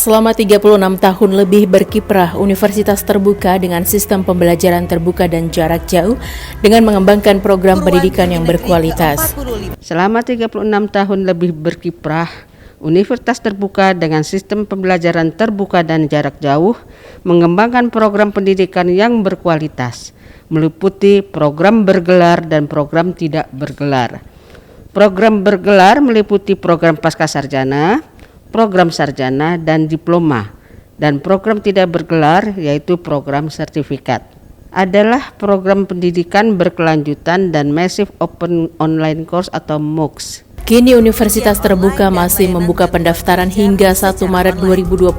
Selama 36 tahun lebih berkiprah, Universitas terbuka dengan sistem pembelajaran terbuka dan jarak jauh dengan mengembangkan program pendidikan yang berkualitas. Selama 36 tahun lebih berkiprah, Universitas terbuka dengan sistem pembelajaran terbuka dan jarak jauh mengembangkan program pendidikan yang berkualitas, meliputi program bergelar dan program tidak bergelar. Program bergelar meliputi program pascasarjana, program sarjana dan diploma, dan program tidak bergelar yaitu program sertifikat. Adalah program pendidikan berkelanjutan dan Massive Open Online Course atau MOOCs. Kini Universitas terbuka masih membuka pendaftaran hingga 1 Maret 2021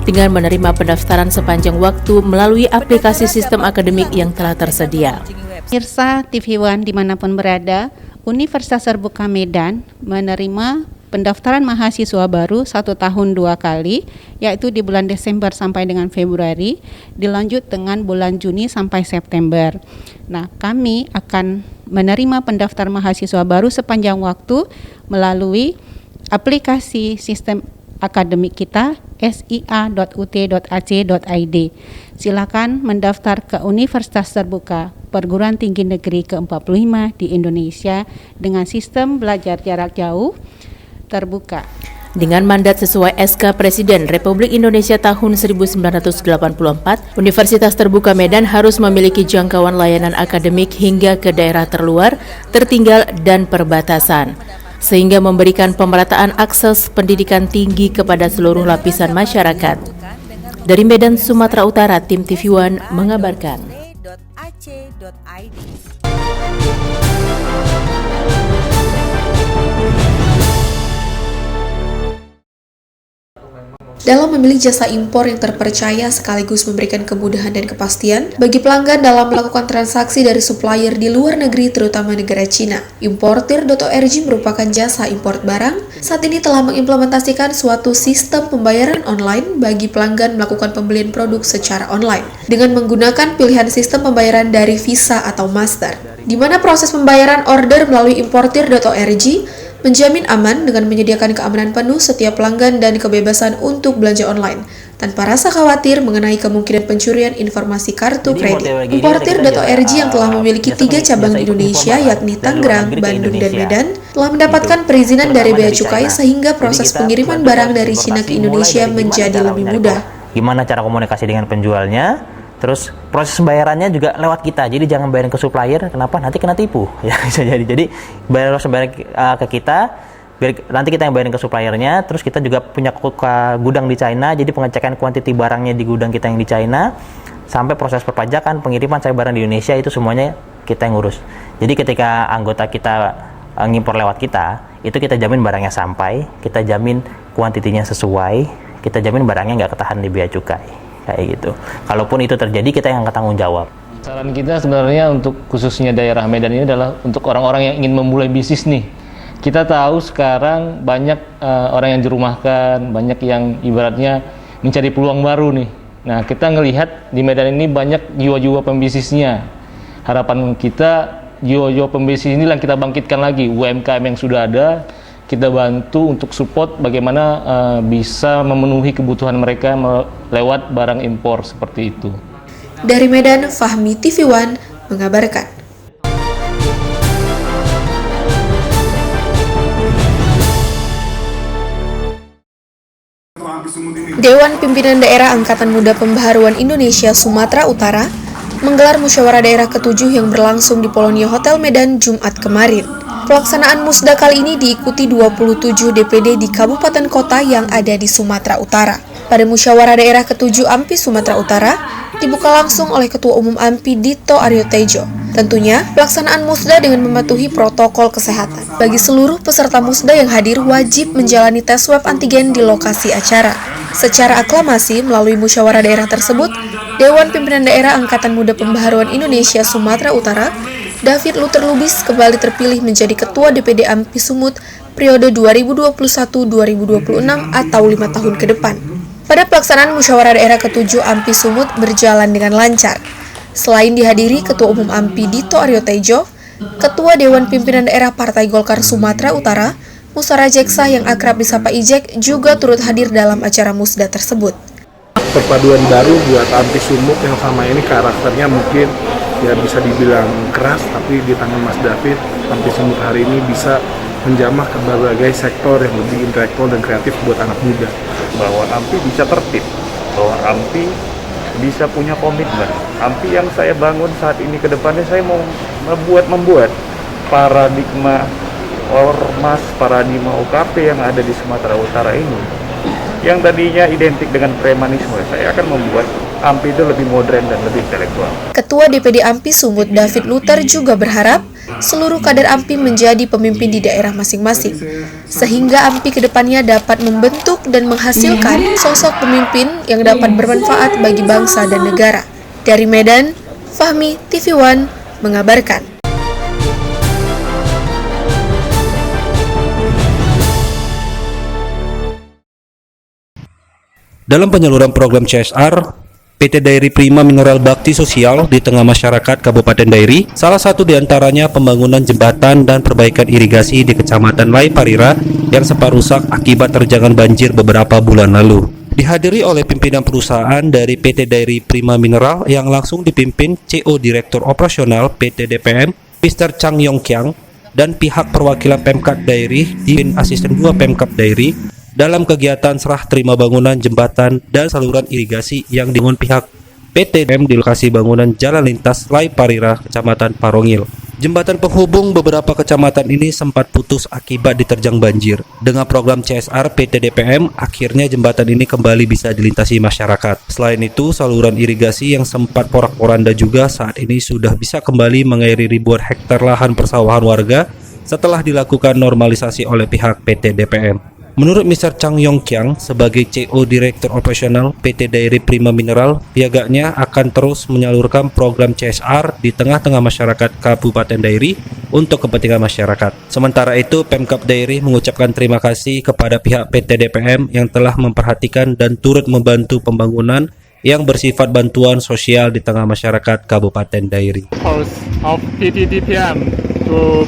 dengan menerima pendaftaran sepanjang waktu melalui aplikasi sistem akademik yang telah tersedia. Pemirsa TV One dimanapun berada, Universitas Terbuka Medan menerima pendaftaran mahasiswa baru 1 tahun 2 kali, yaitu di bulan Desember sampai dengan Februari, dilanjut dengan bulan Juni sampai September. Nah, kami akan menerima pendaftar mahasiswa baru sepanjang waktu melalui aplikasi sistem akademik kita sia.ut.ac.id. Silakan mendaftar ke Universitas Terbuka Perguruan Tinggi Negeri ke-45 di Indonesia dengan sistem belajar jarak jauh terbuka. Dengan mandat sesuai SK Presiden Republik Indonesia tahun 1984, Universitas Terbuka Medan harus memiliki jangkauan layanan akademik hingga ke daerah terluar, tertinggal, dan perbatasan, sehingga memberikan pemerataan akses pendidikan tinggi kepada seluruh lapisan masyarakat. Dari Medan, Sumatera Utara, tim TV One mengabarkan. Dalam memilih jasa impor yang terpercaya sekaligus memberikan kemudahan dan kepastian bagi pelanggan dalam melakukan transaksi dari supplier di luar negeri terutama negara Cina. Importir.org merupakan jasa import barang. Saat ini telah mengimplementasikan suatu sistem pembayaran online bagi pelanggan melakukan pembelian produk secara online dengan menggunakan pilihan sistem pembayaran dari Visa atau Master, di mana proses pembayaran order melalui importir.org menjamin aman dengan menyediakan keamanan penuh setiap pelanggan dan kebebasan untuk belanja online, tanpa rasa khawatir mengenai kemungkinan pencurian informasi kartu kredit. Importir.org yang telah memiliki 3 cabang di Indonesia, yakni Tangerang, Bandung, dan Medan, telah mendapatkan perizinan dari Bea Cukai sehingga proses pengiriman barang dari Cina ke Indonesia menjadi lebih mudah. Gimana cara komunikasi dengan penjualnya? Terus proses pembayarannya juga lewat kita, jadi jangan bayarin ke supplier. Kenapa? Nanti kena tipu, ya bisa jadi. Jadi bayar ke kita, biar nanti kita yang bayarin ke suppliernya. Terus kita juga punya gudang di China, jadi pengecekan kuantiti barangnya di gudang kita yang di China, sampai proses perpajakan, pengiriman saya barang di Indonesia itu semuanya kita yang ngurus. Jadi ketika anggota kita ngimpor lewat kita, itu kita jamin barangnya sampai, kita jamin kuantitinya sesuai, kita jamin barangnya nggak ketahan di bea cukai. Kayak gitu. Kalaupun itu terjadi, kita yang akan tanggung jawab. Saran kita sebenarnya untuk khususnya daerah Medan ini adalah untuk orang-orang yang ingin memulai bisnis nih. Kita tahu sekarang banyak orang yang dirumahkan, banyak yang ibaratnya mencari peluang baru nih. Nah, kita ngelihat di Medan ini banyak jiwa-jiwa pembisnisnya. Harapan kita jiwa-jiwa pembisnis ini yang kita bangkitkan lagi. UMKM yang sudah ada, kita bantu untuk support bagaimana bisa memenuhi kebutuhan mereka lewat barang impor seperti itu. Dari Medan, Fahmi TV One mengabarkan. Dewan Pimpinan Daerah Angkatan Muda Pembaharuan Indonesia Sumatera Utara menggelar musyawarah daerah ke-7 yang berlangsung di Polonia Hotel Medan Jumat kemarin. Pelaksanaan musda kali ini diikuti 27 DPD di kabupaten kota yang ada di Sumatera Utara. Pada musyawarah daerah ke-7 AMPI Sumatera Utara, dibuka langsung oleh Ketua Umum AMPI Dito Aryo Tejo. Tentunya, pelaksanaan musda dengan mematuhi protokol kesehatan. Bagi seluruh peserta musda yang hadir wajib menjalani tes swab antigen di lokasi acara. Secara aklamasi melalui musyawarah daerah tersebut, Dewan Pimpinan Daerah Angkatan Muda Pembaharuan Indonesia Sumatera Utara David Luther Lubis kembali terpilih menjadi Ketua DPD AMPI Sumut periode 2021-2026 atau 5 tahun ke depan. Pada pelaksanaan musyawarah daerah ke-7 AMPI Sumut berjalan dengan lancar. Selain dihadiri Ketua Umum AMPI Dito Aryo Tejo, Ketua Dewan Pimpinan Daerah Partai Golkar Sumatera Utara, Musara Jeksa yang akrab disapa Ijek juga turut hadir dalam acara musda tersebut. Perpaduan baru buat Ampi Sumuk yang sama ini karakternya mungkin ya bisa dibilang keras, tapi di tangan Mas David, Ampi Sumuk hari ini bisa menjamah ke berbagai sektor yang lebih intelektual dan kreatif buat anak muda. Bahwa Ampi bisa tertib, bahwa Ampi bisa punya komitmen. Ampi yang saya bangun saat ini ke depannya, saya mau membuat paradigma ormas, paradigma UKP yang ada di Sumatera Utara ini, yang tadinya identik dengan premanisme, saya akan membuat Ampi itu lebih modern dan lebih intelektual. Ketua DPD Ampi Sumut David Luther juga berharap seluruh kader Ampi menjadi pemimpin di daerah masing-masing, sehingga Ampi kedepannya dapat membentuk dan menghasilkan sosok pemimpin yang dapat bermanfaat bagi bangsa dan negara. Dari Medan, Fahmi, TV One, mengabarkan. Dalam penyaluran program CSR, PT Dairi Prima Mineral Bakti Sosial di tengah masyarakat Kabupaten Dairi, salah satu diantaranya pembangunan jembatan dan perbaikan irigasi di Kecamatan Lai Parira yang sempat rusak akibat terjangan banjir beberapa bulan lalu. Dihadiri oleh pimpinan perusahaan dari PT Dairi Prima Mineral yang langsung dipimpin CO Direktur Operasional PT DPM, Mr. Chang Yong Kiang, dan pihak perwakilan Pemkab Dairi, Din Asisten 2 Pemkab Dairi, dalam kegiatan serah terima bangunan jembatan dan saluran irigasi yang dibangun pihak PT DPM di lokasi bangunan Jalan Lintas Lai Parira, Kecamatan Parongil. Jembatan penghubung beberapa kecamatan ini sempat putus akibat diterjang banjir. Dengan program CSR PT DPM, akhirnya jembatan ini kembali bisa dilintasi masyarakat. Selain itu, saluran irigasi yang sempat porak-poranda juga saat ini sudah bisa kembali mengairi ribuan hektar lahan persawahan warga setelah dilakukan normalisasi oleh pihak PT DPM. Menurut Mr. Chang Yong Kiang sebagai CO Direktur Operasional PT Dairi Prima Mineral, pihaknya akan terus menyalurkan program CSR di tengah-tengah masyarakat Kabupaten Dairi untuk kepentingan masyarakat. Sementara itu, Pemkab Dairi mengucapkan terima kasih kepada pihak PT DPM yang telah memperhatikan dan turut membantu pembangunan yang bersifat bantuan sosial di tengah masyarakat Kabupaten Dairi. Of PT DPM to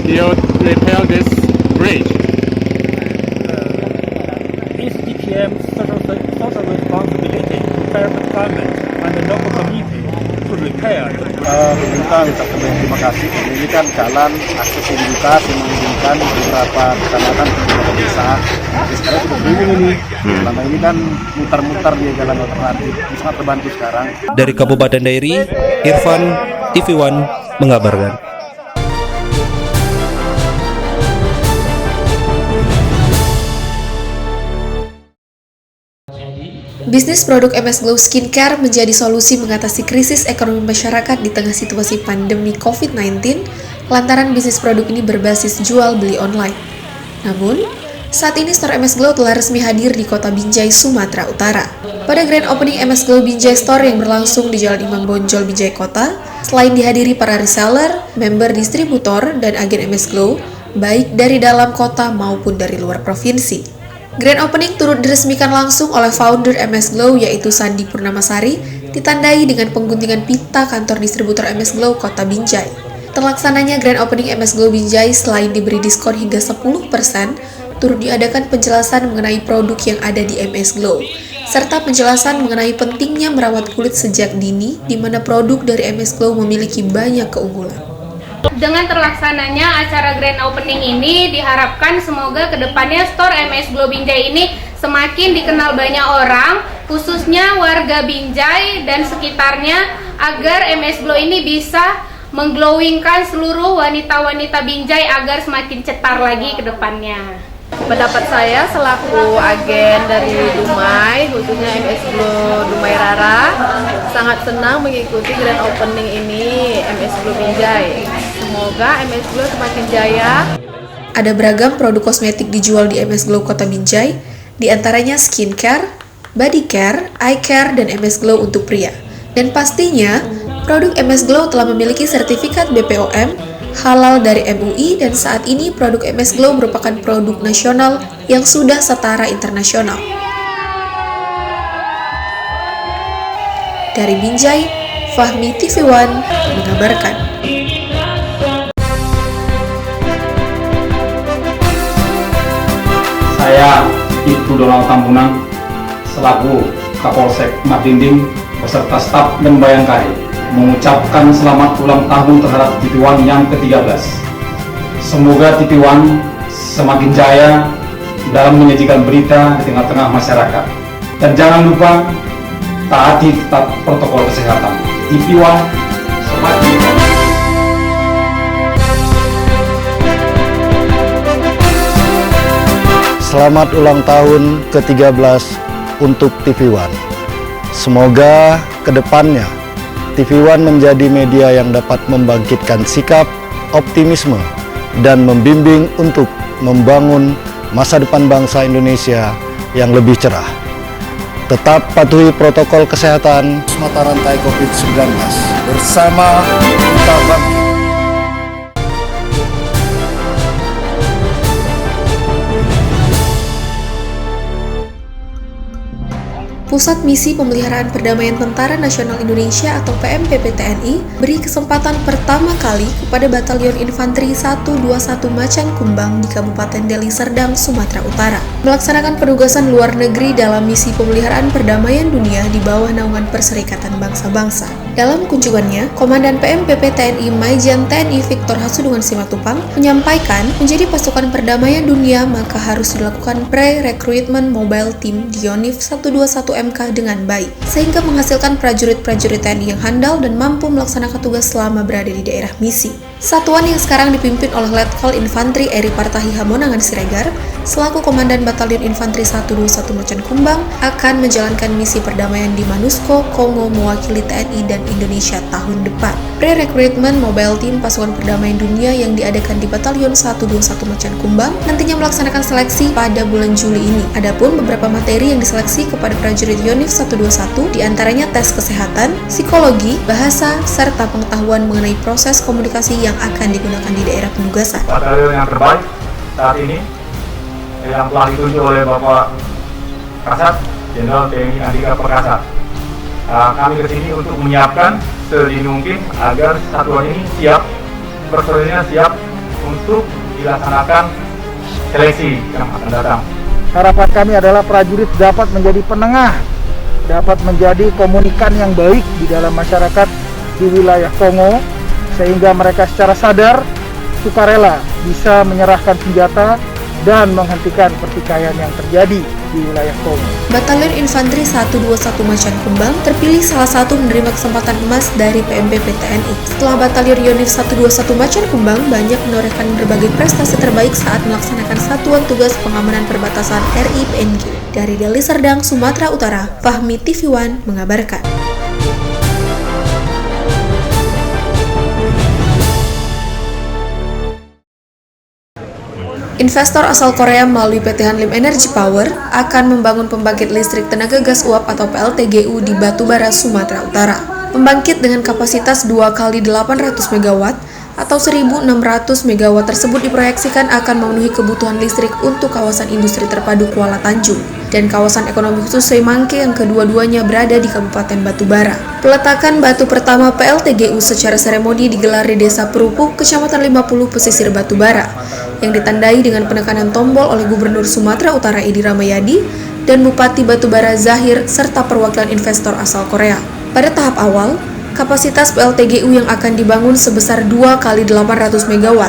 repair this bridge. Social responsibility to private government and the local community to repair. Kita ucapkan terima kasih. Ini kan jalan akses yang dibuka menghubungkan beberapa kecamatan ke beberapa desa. Sekarang sudah bingung ini. Selama ini kan muter-muter di jalan alternatif. Bisa terbantu sekarang. Dari Kabupaten Dairi, Irfan, TV One mengabarkan. Bisnis produk MS Glow Skincare menjadi solusi mengatasi krisis ekonomi masyarakat di tengah situasi pandemi COVID-19 lantaran bisnis produk ini berbasis jual beli online. Namun, saat ini store MS Glow telah resmi hadir di kota Binjai, Sumatera Utara. Pada grand opening MS Glow Binjai Store yang berlangsung di Jalan Imam Bonjol, Binjai Kota, selain dihadiri para reseller, member distributor, dan agen MS Glow, baik dari dalam kota maupun dari luar provinsi. Grand opening turut diresmikan langsung oleh founder MS Glow yaitu Sandi Purnamasari, ditandai dengan pengguntingan pita kantor distributor MS Glow Kota Binjai. Terlaksananya grand opening MS Glow Binjai selain diberi diskon hingga 10%, turut diadakan penjelasan mengenai produk yang ada di MS Glow, serta penjelasan mengenai pentingnya merawat kulit sejak dini, di mana produk dari MS Glow memiliki banyak keunggulan. Dengan terlaksananya acara grand opening ini diharapkan semoga kedepannya store MS Glow Binjai ini semakin dikenal banyak orang, khususnya warga Binjai dan sekitarnya, agar MS Glow ini bisa mengglowingkan seluruh wanita-wanita Binjai agar semakin cetar lagi ke depannya. Pendapat saya selaku agen dari Dumai, khususnya MS Glow Dumai Rara, sangat senang mengikuti grand opening ini MS Glow Binjai. Semoga MS Glow semakin jaya. Ada beragam produk kosmetik dijual di MS Glow Kota Binjai, diantaranya skincare, body care, eye care, dan MS Glow untuk pria. Dan pastinya, produk MS Glow telah memiliki sertifikat BPOM, halal dari MUI, dan saat ini produk MS Glow merupakan produk nasional yang sudah setara internasional. Dari Binjai, Fahmi, TV One mengabarkan. Saya Ibtu Donald Tampunang selaku Kapolsek Madinding beserta staf dan Bayangkari mengucapkan selamat ulang tahun terhadap TV One yang ke-13. Semoga TV One semakin jaya dalam menyajikan berita di tengah-tengah masyarakat. Dan jangan lupa taati tetap protokol kesehatan. TV One semakin jaya. Selamat ulang tahun ke-13 untuk TV One. Semoga kedepannya TV One menjadi media yang dapat membangkitkan sikap, optimisme, dan membimbing untuk membangun masa depan bangsa Indonesia yang lebih cerah. Tetap patuhi protokol kesehatan mata rantai COVID-19. Bersama kita bangkit. Pusat Misi Pemeliharaan Perdamaian Tentara Nasional Indonesia atau PMPP TNI beri kesempatan pertama kali kepada Batalion Infanteri 121 Macan Kumbang di Kabupaten Deli Serdang, Sumatera Utara, melaksanakan penugasan luar negeri dalam misi pemeliharaan perdamaian dunia di bawah naungan Perserikatan Bangsa-Bangsa. Dalam kunjungannya, Komandan PMPP TNI Maijen TNI Victor Hasudungan Simatupang menyampaikan menjadi pasukan perdamaian dunia maka harus dilakukan pre-recruitment mobile team di Yonif 121 MK dengan baik, sehingga menghasilkan prajurit-prajurit TNI yang handal dan mampu melaksanakan tugas selama berada di daerah misi. Satuan yang sekarang dipimpin oleh Letkol Infantri Eri Partahi Hamonangan Siregar, selaku Komandan Batalion Infanteri 121 Macan Kumbang, akan menjalankan misi perdamaian di MONUSCO, Kongo mewakili TNI dan Indonesia tahun depan. Pre-recruitment mobile team pasukan perdamaian dunia yang diadakan di Batalion 121 Macan Kumbang nantinya melaksanakan seleksi pada bulan Juli ini. Adapun beberapa materi yang diseleksi kepada prajurit Yonif 121 diantaranya tes kesehatan, psikologi, bahasa, serta pengetahuan mengenai proses komunikasi yang akan digunakan di daerah penugasan. Batalion yang terbaik saat ini yang telah ditunjuk oleh Bapak Kasat Jenderal TNI Andika Perkasa. Kami kesini untuk menyiapkan sedini mungkin agar satuan ini siap, personilnya siap untuk dilaksanakan seleksi yang akan datang. Harapan kami adalah prajurit dapat menjadi penengah, dapat menjadi komunikan yang baik di dalam masyarakat di wilayah Kongo, sehingga mereka secara sadar, sukarela bisa menyerahkan senjata dan menghentikan pertikaian yang terjadi di wilayah Kongo. Batalion Infanteri 121 Macan Kumbang terpilih salah satu menerima kesempatan emas dari PMPP TNI. Setelah Batalion Yonif 121 Macan Kumbang banyak menorehkan berbagai prestasi terbaik saat melaksanakan satuan tugas pengamanan perbatasan RI PNG. Dari Deli Serdang, Sumatera Utara, Fahmi TV One mengabarkan. Investor asal Korea melalui PT Hanlim Energy Power akan membangun pembangkit listrik tenaga gas uap atau PLTGU di Batubara, Sumatera Utara. Pembangkit dengan kapasitas 2 kali 800 MW atau 1.600 MW tersebut diproyeksikan akan memenuhi kebutuhan listrik untuk kawasan industri terpadu Kuala Tanjung dan kawasan ekonomi khusus Semangke yang kedua-duanya berada di Kabupaten Batubara. Peletakan batu pertama PLTGU secara seremoni digelar di Desa Perupuk, Kecamatan 50, Pesisir Batubara, yang ditandai dengan penekanan tombol oleh Gubernur Sumatera Utara Edi Ramayadi dan Bupati Batubara Zahir serta perwakilan investor asal Korea. Pada tahap awal, kapasitas PLTGU yang akan dibangun sebesar 2 kali 800 MW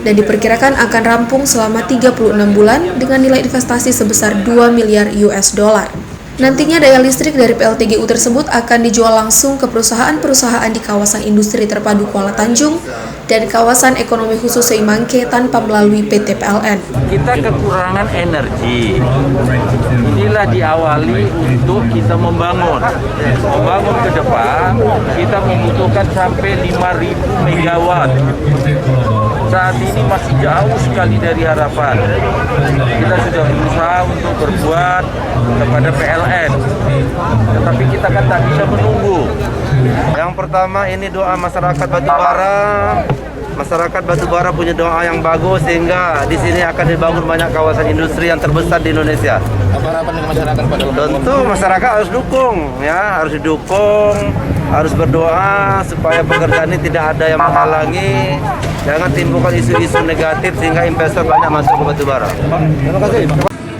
dan diperkirakan akan rampung selama 36 bulan dengan nilai investasi sebesar 2 miliar US dollar. Nantinya daya listrik dari PLTGU tersebut akan dijual langsung ke perusahaan-perusahaan di kawasan industri terpadu Kuala Tanjung dan kawasan ekonomi khusus Semangke tanpa melalui PT PLN. Kita kekurangan energi. Inilah diawali untuk kita membangun ke depan. Kita membutuhkan sampai 5.000 megawatt. Saat ini masih jauh sekali dari harapan. Kita sudah berusaha untuk berbuat kepada PLN, tetapi kita kan tak bisa menunggu. Yang pertama ini doa masyarakat Batubara. Masyarakat Batubara punya doa yang bagus sehingga di sini akan dibangun banyak kawasan industri yang terbesar di Indonesia. Apa harapan dengan masyarakat pada Tentu masyarakat harus dukung, ya, harus didukung, harus berdoa supaya pekerjaan ini tidak ada yang menghalangi. Jangan timbulkan isu-isu negatif sehingga investor banyak masuk ke Batubara. Terima kasih.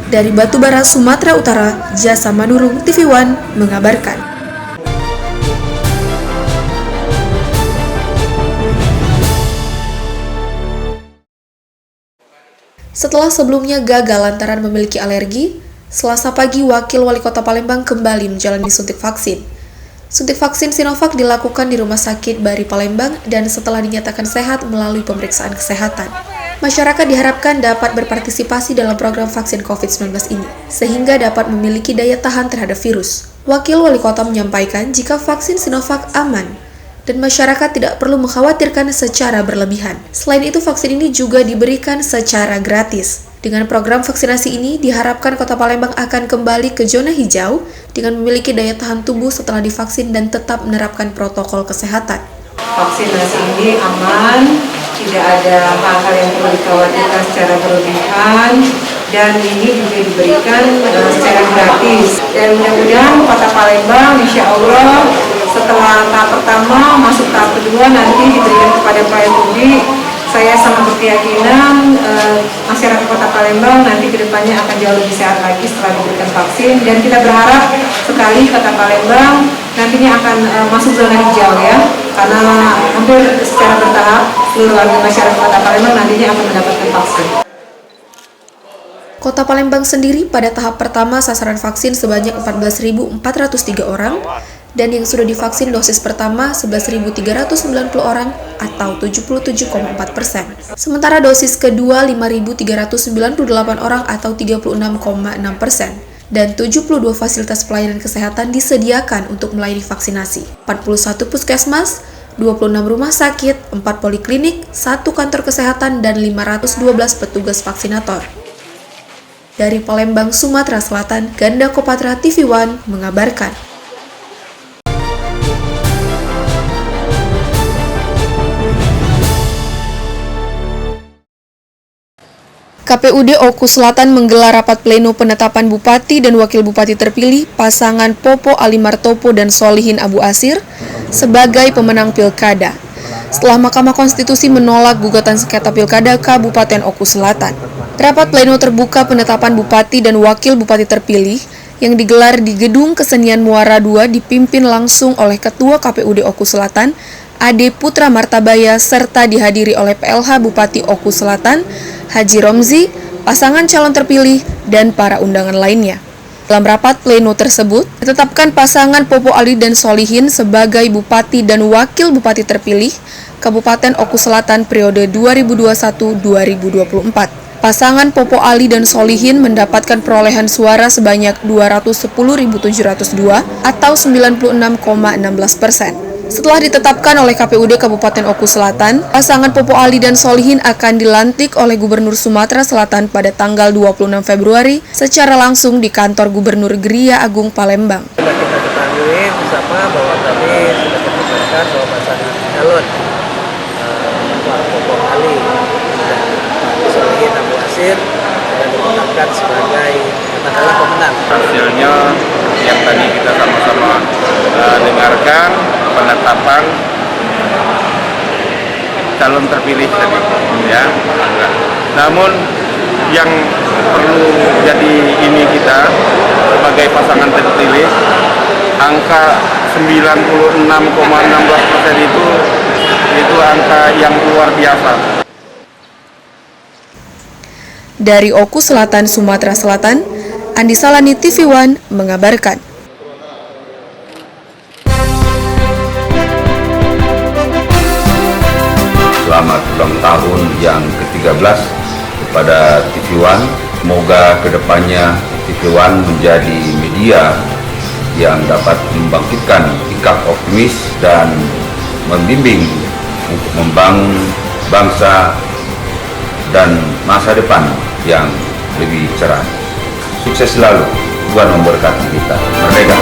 Dari Batubara, Sumatera Utara, Jasa Manurung, TV One mengabarkan. Setelah sebelumnya gagal lantaran memiliki alergi, Selasa pagi Wakil Wali Kota Palembang kembali menjalani suntik vaksin. Suntik vaksin Sinovac dilakukan di Rumah Sakit Bari Palembang dan setelah dinyatakan sehat melalui pemeriksaan kesehatan. Masyarakat diharapkan dapat berpartisipasi dalam program vaksin COVID-19 ini, sehingga dapat memiliki daya tahan terhadap virus. Wakil Wali Kota menyampaikan jika vaksin Sinovac aman, dan masyarakat tidak perlu mengkhawatirkan secara berlebihan. Selain itu, vaksin ini juga diberikan secara gratis. Dengan program vaksinasi ini, diharapkan Kota Palembang akan kembali ke zona hijau dengan memiliki daya tahan tubuh setelah divaksin dan tetap menerapkan protokol kesehatan. Vaksinasi ini aman, tidak ada hal-hal yang perlu dikhawatirkan secara berlebihan, dan ini juga diberikan secara gratis. Dan mudah-mudahan Kota Palembang insya Allah setelah tahap pertama masuk tahap kedua nanti diberikan kepada pelayan publik. Saya sangat berkeyakinan masyarakat Kota Palembang nanti kedepannya akan jauh lebih sehat lagi setelah diberikan vaksin, dan kita berharap sekali Kota Palembang nantinya akan masuk zona hijau ya, karena hampir secara bertahap seluruh warga masyarakat Kota Palembang nantinya akan mendapatkan vaksin. Kota Palembang sendiri pada tahap pertama sasaran vaksin sebanyak 14.403 orang, dan yang sudah divaksin dosis pertama 11.390 orang atau 77,4%. Sementara dosis kedua 5.398 orang atau 36,6%. Dan 72 fasilitas pelayanan kesehatan disediakan untuk melayani vaksinasi. 41 puskesmas, 26 rumah sakit, 4 poliklinik, 1 kantor kesehatan, dan 512 petugas vaksinator. Dari Palembang, Sumatera Selatan, Ganda Kopatra TV One mengabarkan. KPUD Oku Selatan menggelar rapat pleno penetapan Bupati dan Wakil Bupati terpilih pasangan Popo Ali Martopo dan Solihin Abu Asir sebagai pemenang Pilkada, setelah Mahkamah Konstitusi menolak gugatan sengketa Pilkada Kabupaten Oku Selatan. Rapat pleno terbuka penetapan Bupati dan Wakil Bupati terpilih yang digelar di Gedung Kesenian Muara II dipimpin langsung oleh Ketua KPUD Oku Selatan, Ade Putra Martabaya, serta dihadiri oleh PLH Bupati Oku Selatan, Haji Romzi, pasangan calon terpilih, dan para undangan lainnya. Dalam rapat pleno tersebut, ditetapkan pasangan Popo Ali dan Solihin sebagai Bupati dan Wakil Bupati terpilih Kabupaten Oku Selatan periode 2021-2024. Pasangan Popo Ali dan Solihin mendapatkan perolehan suara sebanyak 210.702 atau 96,16%. Setelah ditetapkan oleh KPUD Kabupaten Oku Selatan, pasangan Popo Ali dan Solihin akan dilantik oleh Gubernur Sumatera Selatan pada tanggal 26 Februari secara langsung di kantor Gubernur Geria Agung Palembang. Kita ketahui bersama bahwa tadi sudah ditetapkan bahwa pasangan calon Popo Ali dan Solihin Abu Asir akan ditetapkan sebagai katakanlah pemenang. Hasilnya yang tadi kita sama-sama dengarkan penetapan calon terpilih tadi, ya. Namun yang perlu jadi ini kita sebagai pasangan terpilih, angka 96,16% itu angka yang luar biasa. Dari Oku Selatan, Sumatera Selatan, Andi Salani TV One mengabarkan. Selamat ulang tahun yang ke-13 kepada TV One. Semoga kedepannya TV One menjadi media yang dapat membangkitkan sikap optimis dan membimbing untuk membangun bangsa dan masa depan yang lebih cerah. Sukses selalu, Tuhan memberkati kita. Merdeka!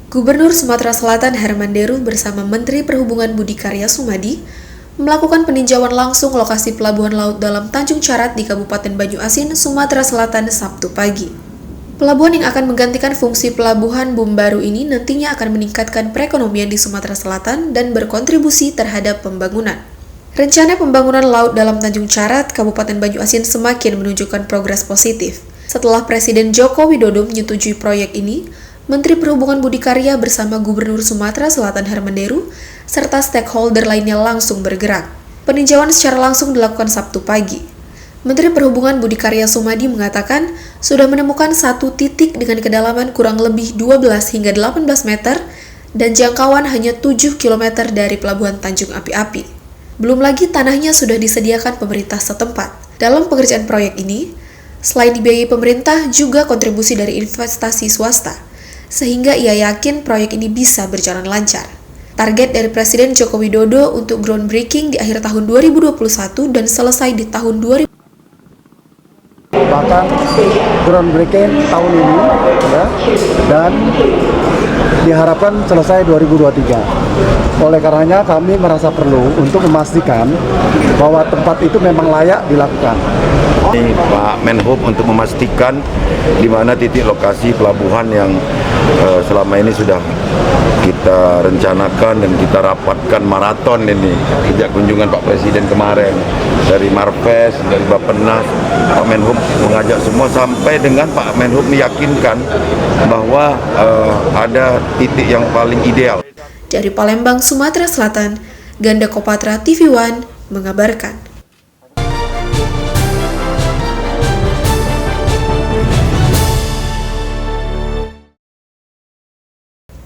Gubernur Sumatera Selatan Herman Deru bersama Menteri Perhubungan Budi Karya Sumadi melakukan peninjauan langsung lokasi pelabuhan laut dalam Tanjung Carat di Kabupaten Banyuasin, Sumatera Selatan Sabtu pagi. Pelabuhan yang akan menggantikan fungsi pelabuhan Bum Baru ini nantinya akan meningkatkan perekonomian di Sumatera Selatan dan berkontribusi terhadap pembangunan. Rencana pembangunan laut dalam Tanjung Carat, Kabupaten Banyuasin semakin menunjukkan progres positif. Setelah Presiden Joko Widodo menyetujui proyek ini, Menteri Perhubungan Budi Karya bersama Gubernur Sumatera Selatan Herman Deru serta stakeholder lainnya langsung bergerak. Peninjauan secara langsung dilakukan Sabtu pagi. Menteri Perhubungan Budi Karya Sumadi mengatakan sudah menemukan satu titik dengan kedalaman kurang lebih 12 hingga 18 meter dan jangkauan hanya 7 km dari Pelabuhan Tanjung Api-Api. Belum lagi tanahnya sudah disediakan pemerintah setempat. Dalam pengerjaan proyek ini, selain dibiayai pemerintah juga kontribusi dari investasi swasta, sehingga ia yakin proyek ini bisa berjalan lancar. Target dari Presiden Joko Widodo untuk groundbreaking di akhir tahun 2021 dan selesai di tahun 2020. Bahkan groundbreaking tahun ini ya, dan diharapkan selesai 2023. Oleh karenanya kami merasa perlu untuk memastikan bahwa tempat itu memang layak dilakukan. Ini Pak Menhub untuk memastikan di mana titik lokasi pelabuhan yang selama ini sudah kita rencanakan dan kita rapatkan maraton ini sejak kunjungan Pak Presiden kemarin dari Marves, dari Bappenas. Pak Menhub mengajak semua sampai dengan Pak Menhub meyakinkan bahwa ada titik yang paling ideal. Dari Palembang, Sumatera Selatan, Ganda Kopatra TV One mengabarkan.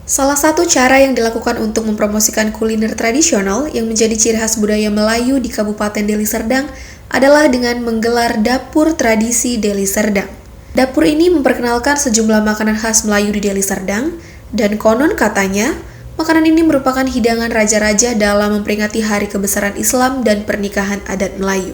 Salah satu cara yang dilakukan untuk mempromosikan kuliner tradisional yang menjadi ciri khas budaya Melayu di Kabupaten Deli Serdang adalah dengan menggelar dapur tradisi Deli Serdang. Dapur ini memperkenalkan sejumlah makanan khas Melayu di Deli Serdang, dan konon katanya, makanan ini merupakan hidangan raja-raja dalam memperingati Hari Kebesaran Islam dan pernikahan adat Melayu.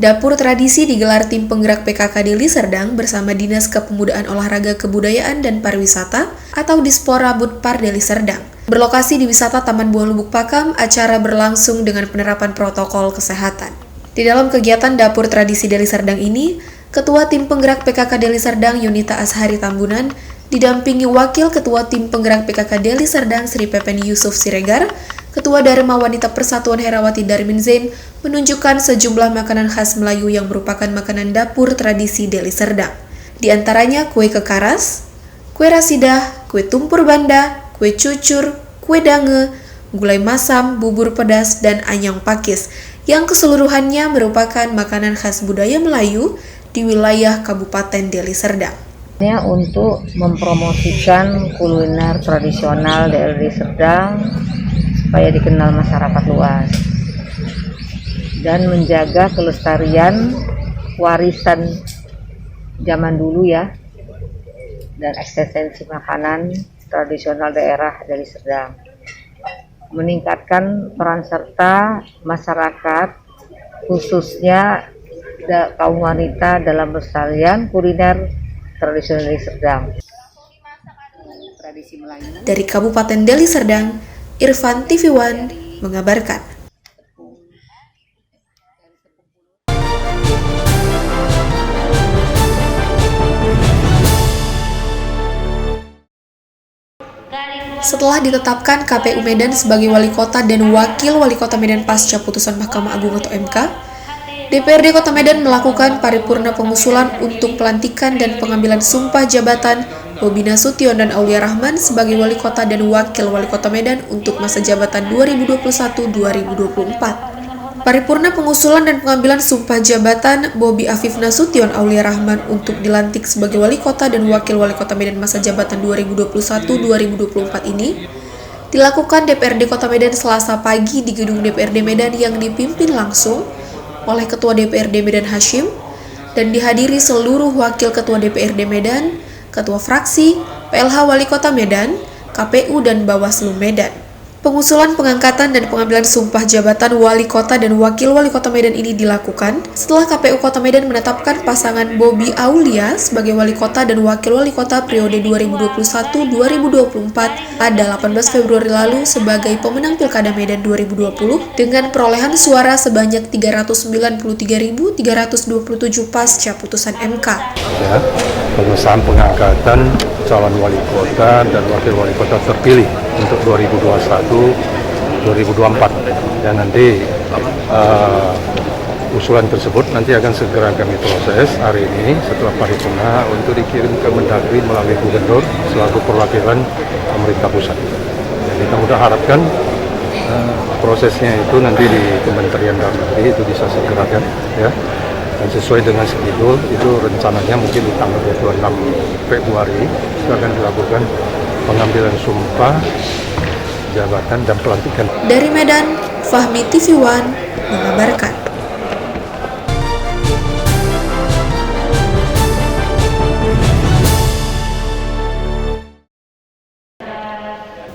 Dapur tradisi digelar tim penggerak PKK Deli Serdang bersama Dinas Kepemudaan Olahraga Kebudayaan dan Pariwisata atau Dispora Budpar Deli Serdang. Berlokasi di wisata Taman Buah Lubuk Pakam, acara berlangsung dengan penerapan protokol kesehatan. Di dalam kegiatan Dapur Tradisi Deli Serdang ini, Ketua Tim Penggerak PKK Deli Serdang Yunita Ashari Tambunan didampingi Wakil Ketua Tim Penggerak PKK Deli Serdang Sri Pepen Yusuf Siregar, Ketua Dharma Wanita Persatuan Herawati Darmin Zain menunjukkan sejumlah makanan khas Melayu yang merupakan makanan dapur tradisi Deli Serdang. Di antaranya kue kekaras, kue rasidah, kue tumpur banda, kue cucur, kue dange, gulai masam, bubur pedas, dan anyang pakis, yang keseluruhannya merupakan makanan khas budaya Melayu di wilayah Kabupaten Deli Serdang. Untuk mempromosikan kuliner tradisional Deli Serdang supaya dikenal masyarakat luas dan menjaga kelestarian warisan zaman dulu ya, dan eksistensi makanan tradisional daerah Deli Serdang, meningkatkan peran serta masyarakat khususnya kaum wanita dalam pelestarian kuliner tradisional Deli Serdang. Dari Kabupaten Deli Serdang, Irfan TV One mengabarkan. Setelah ditetapkan KPU Medan sebagai wali kota dan wakil wali kota Medan pasca putusan Mahkamah Agung atau MK, DPRD Kota Medan melakukan paripurna pengusulan untuk pelantikan dan pengambilan sumpah jabatan Bobi Nasution dan Aulia Rahman sebagai wali kota dan wakil wali kota Medan untuk masa jabatan 2021-2024. Paripurna pengusulan dan pengambilan sumpah jabatan Bobi Afif Nasution Aulia Rahman untuk dilantik sebagai wali kota dan wakil wali kota Medan masa jabatan 2021-2024 ini dilakukan DPRD Kota Medan Selasa pagi di gedung DPRD Medan yang dipimpin langsung oleh Ketua DPRD Medan Hashim dan dihadiri seluruh wakil Ketua DPRD Medan, Ketua Fraksi, PLH Wali Kota Medan, KPU dan Bawaslu Medan. Pengusulan pengangkatan dan pengambilan sumpah jabatan wali kota dan wakil wali kota Medan ini dilakukan setelah KPU Kota Medan menetapkan pasangan Bobi Aulia sebagai wali kota dan wakil wali kota periode 2021-2024 pada 18 Februari lalu sebagai pemenang Pilkada Medan 2020 dengan perolehan suara sebanyak 393.327 pasca putusan MK. Ya, pengesahan pengangkatan calon wali kota dan wakil wali kota terpilih untuk 2021-2024 dan nanti usulan tersebut nanti akan segera kami proses hari ini setelah paripurna untuk dikirim ke Mendagri melalui Gubernur selaku perwakilan pemerintah pusat. Jadi kita harapkan prosesnya itu nanti di Kementerian Dalam Negeri itu bisa segerakan ya. Dan sesuai dengan schedule itu rencananya mungkin di tanggal 26 Februari itu akan dilakukan pengambilan sumpah jabatan dan pelantikan. Dari Medan, Fahmi TV One mengabarkan.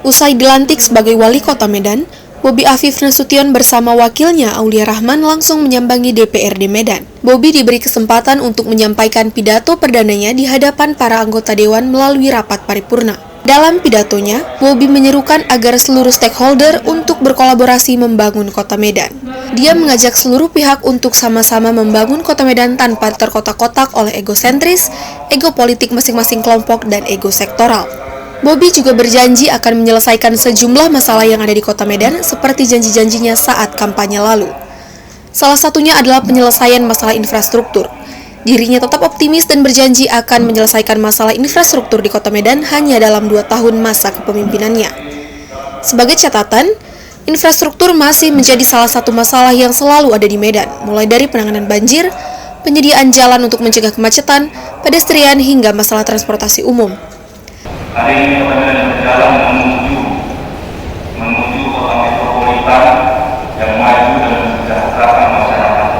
Usai dilantik sebagai wali kota Medan, Bobi Afif Nasution bersama wakilnya Aulia Rahman langsung menyambangi DPRD Medan. Bobi diberi kesempatan untuk menyampaikan pidato perdananya di hadapan para anggota dewan melalui rapat paripurna. Dalam pidatonya, Bobi menyerukan agar seluruh stakeholder untuk berkolaborasi membangun kota Medan. Dia mengajak seluruh pihak untuk sama-sama membangun kota Medan tanpa terkotak-kotak oleh egosentris, ego politik masing-masing kelompok, dan ego sektoral. Bobi juga berjanji akan menyelesaikan sejumlah masalah yang ada di kota Medan seperti janji-janjinya saat kampanye lalu. Salah satunya adalah penyelesaian masalah infrastruktur. Dirinya tetap optimis dan berjanji akan menyelesaikan masalah infrastruktur di kota Medan hanya dalam 2 tahun masa kepemimpinannya. Sebagai catatan, infrastruktur masih menjadi salah satu masalah yang selalu ada di Medan, mulai dari penanganan banjir, penyediaan jalan untuk mencegah kemacetan, pedestrian, hingga masalah transportasi umum. Hari ini Kota Medan berjalan menuju kota metropolitan yang maju dan mensejahterakan masyarakat.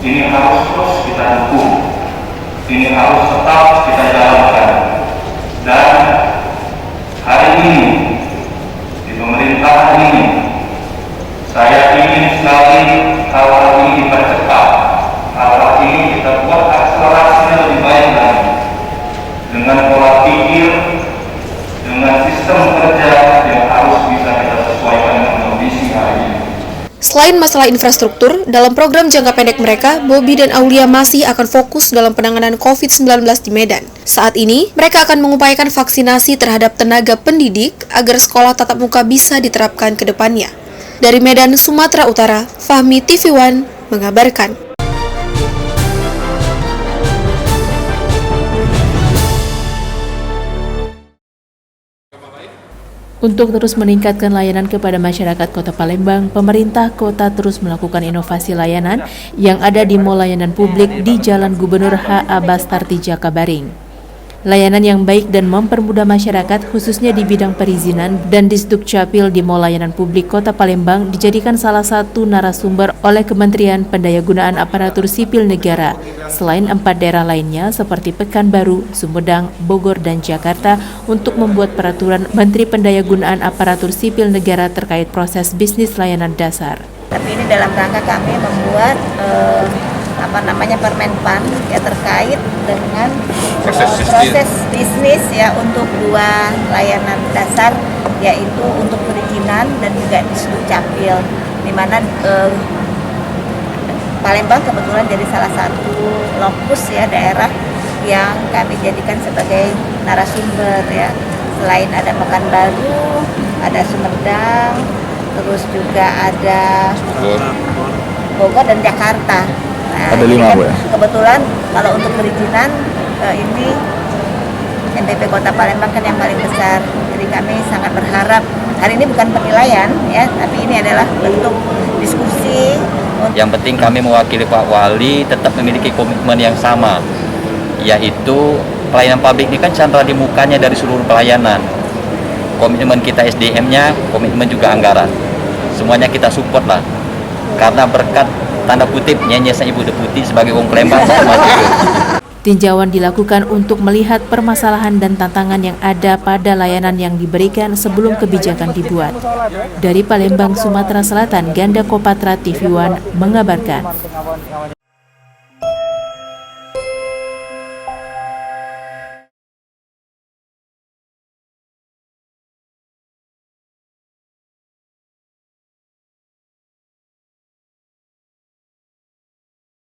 Ini harus terus kita dukung, ini harus tetap kita jalankan. Dan hari ini di pemerintahan ini, saya ingin sekali hal-hal ini dipercepat, hal-hal ini kita buat akselerasinya lebih baik lagi dengan pola pikir, dengan sistem kerja yang harus bisa kita sesuaikan dengan kondisi hari ini. Selain masalah infrastruktur, dalam program jangka pendek mereka, Bobi dan Aulia masih akan fokus dalam penanganan COVID-19 di Medan. Saat ini, mereka akan mengupayakan vaksinasi terhadap tenaga pendidik agar sekolah tatap muka bisa diterapkan ke depannya. Dari Medan, Sumatera Utara, Fahmi TV One mengabarkan. Untuk terus meningkatkan layanan kepada masyarakat Kota Palembang, pemerintah kota terus melakukan inovasi layanan yang ada di Mall Layanan Publik di Jalan Gubernur H.A. Bastarti Jakabaring. Layanan yang baik dan mempermudah masyarakat khususnya di bidang perizinan dan Disdukcapil di Mall Layanan Publik Kota Palembang dijadikan salah satu narasumber oleh Kementerian Pendayagunaan Aparatur Sipil Negara. Selain 4 daerah lainnya seperti Pekanbaru, Sumedang, Bogor, dan Jakarta untuk membuat peraturan Menteri Pendayagunaan Aparatur Sipil Negara terkait proses bisnis layanan dasar. Tapi ini dalam rangka kami membuat Permenpan ya terkait dengan proses bisnis ya untuk 2 layanan dasar yaitu untuk perizinan dan juga Disdukcapil, di mana Palembang kebetulan jadi salah satu lokus ya daerah yang kami jadikan sebagai narasumber ya. Selain ada Pekanbaru, ada Sumedang, terus juga ada Bogor dan Jakarta. Nah, ada 5 ya? Kebetulan kalau untuk perizinan ini MPP Kota Palembang kan yang paling besar. Jadi kami sangat berharap hari ini bukan penilaian ya, tapi ini adalah bentuk diskusi. Yang penting kami mewakili Pak Wali tetap memiliki komitmen yang sama, yaitu pelayanan publik ini kan chandra di mukanya dari seluruh pelayanan. Komitmen kita SDM-nya, komitmen juga anggaran. Semuanya kita support lah. Karena berkat tanda kutip nyanyian Ibu Deputi sebagai wong Palembang Tinjauan dilakukan untuk melihat permasalahan dan tantangan yang ada pada layanan yang diberikan sebelum kebijakan dibuat. Dari Palembang, Sumatera Selatan, Ganda Kopatra TV One mengabarkan.